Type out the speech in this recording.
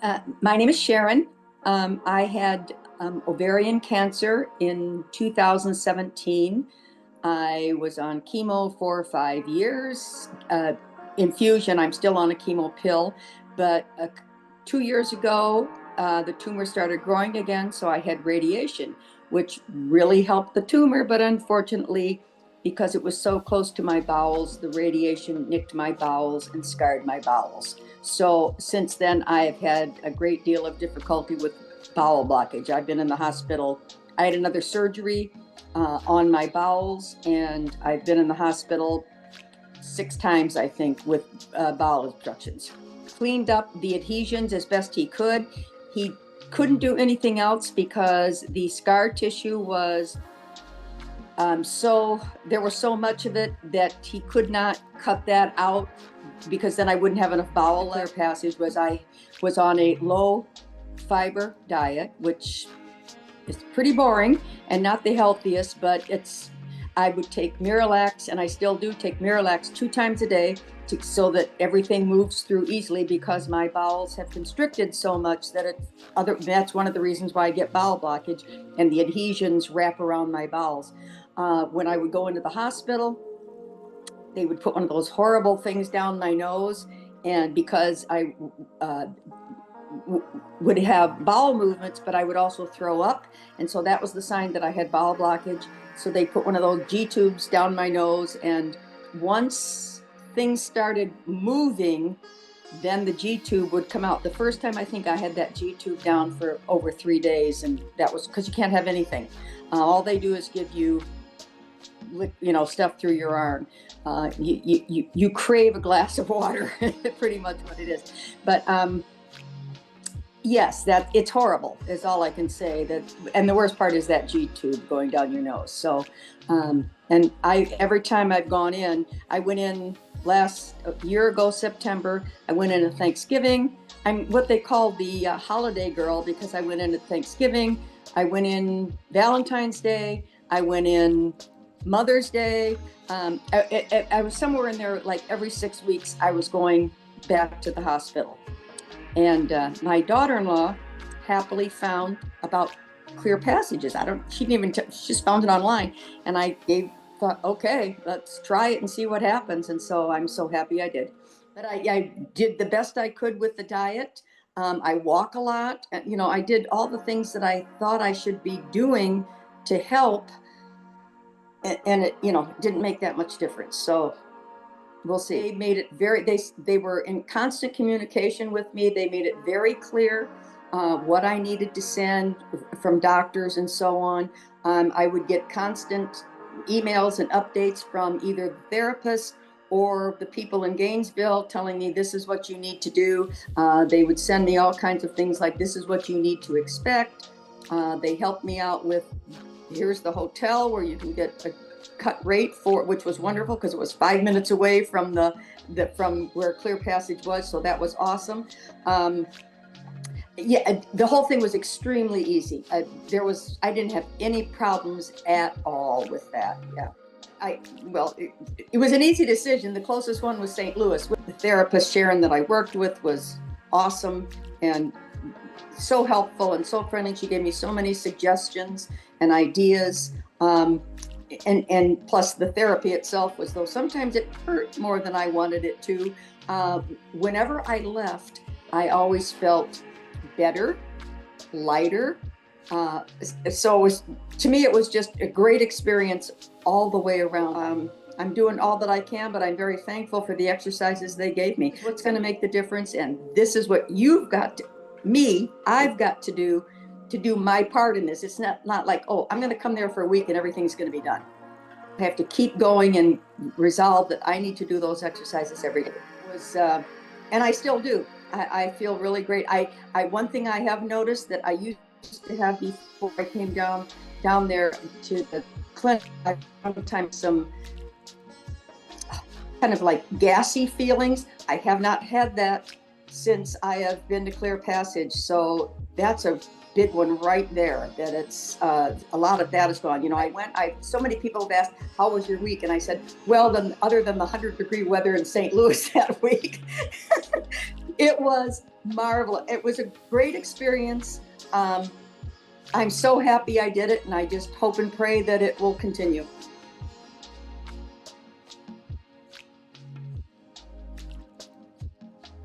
My name is Sharon. I had ovarian cancer in 2017. I was on chemo for 5 years. Infusion, I'm still on a chemo pill, but 2 years ago, the tumor started growing again, so I had radiation, which really helped the tumor, but unfortunately, because it was so close to my bowels, the radiation nicked my bowels and scarred my bowels. So since then, I have had a great deal of difficulty with bowel blockage. I've been in the hospital. I had another surgery on my bowels, and I've been in the hospital 6 times, I think, with bowel obstructions. Cleaned up the adhesions as best he could. He couldn't do anything else because the scar tissue was so there was so much of it that he could not cut that out, because then I wouldn't have enough bowel left. Passage was I was on a low fiber diet, which is pretty boring and not the healthiest, but I would take Miralax, and I still do take Miralax 2 times a day so that everything moves through easily, because my bowels have constricted so much that that's one of the reasons why I get bowel blockage, and the adhesions wrap around my bowels. When I would go into the hospital, they would put one of those horrible things down my nose, and because I would have bowel movements, but I would also throw up, and so that was the sign that I had bowel blockage. So they put one of those G-tubes down my nose, and once things started moving, then the G-tube would come out. The first time I think I had that G-tube down for over 3 days, and that was because you can't have anything. All they do is give you stuff through your arm. You crave a glass of water, pretty much what it is. But yes, that it's horrible is all I can say. And the worst part is that G-tube going down your nose. So, and every time I've gone in, I went in a year ago, September. I went in at Thanksgiving. I'm what they call the holiday girl, because I went in at Thanksgiving. I went in Valentine's Day. I went in Mother's Day. I was somewhere in there, like every 6 weeks, I was going back to the hospital. And my daughter-in-law happily found about clear passages. She just found it online. And I thought, okay, let's try it and see what happens. And so I'm so happy I did. But I did the best I could with the diet. I walk a lot. I did all the things that I thought I should be doing to help. And it, didn't make that much difference. So we'll see. They made it they were in constant communication with me. They made it very clear what I needed to send from doctors and so on. I would get constant emails and updates from either the therapist or the people in Gainesville telling me this is what you need to do. They would send me all kinds of things like this is what you need to expect. They helped me out with here's the hotel where you can get a cut rate which was wonderful, because it was 5 minutes away from from where Clear Passage was. So that was awesome. The whole thing was extremely easy. I didn't have any problems at all with that. Yeah. It was an easy decision. The closest one was St. Louis. The therapist, Sharon, that I worked with was awesome and so helpful and so friendly. She gave me so many suggestions and ideas. And plus the therapy itself was, though sometimes it hurt more than I wanted it to. Whenever I left, I always felt better, lighter. So to me, it was just a great experience all the way around. I'm doing all that I can, but I'm very thankful for the exercises they gave me. What's going to make the difference? And this is what I've got to do my part in this. It's not like, oh, I'm going to come there for a week and everything's going to be done. I have to keep going and resolve that I need to do those exercises every day. And I still do. I feel really great. One thing I have noticed that I used to have before I came down there to the clinic, I sometimes some kind of like gassy feelings. I have not had that since I have been to Clear Passage. So that's a big one right there, that it's a lot of that is gone. So many people have asked, how was your week? And I said, well, then other than the 100-degree weather in St. Louis that week, it was Marvelous. It was a great experience. Um, I'm so happy I did it, and I just hope and pray that it will continue.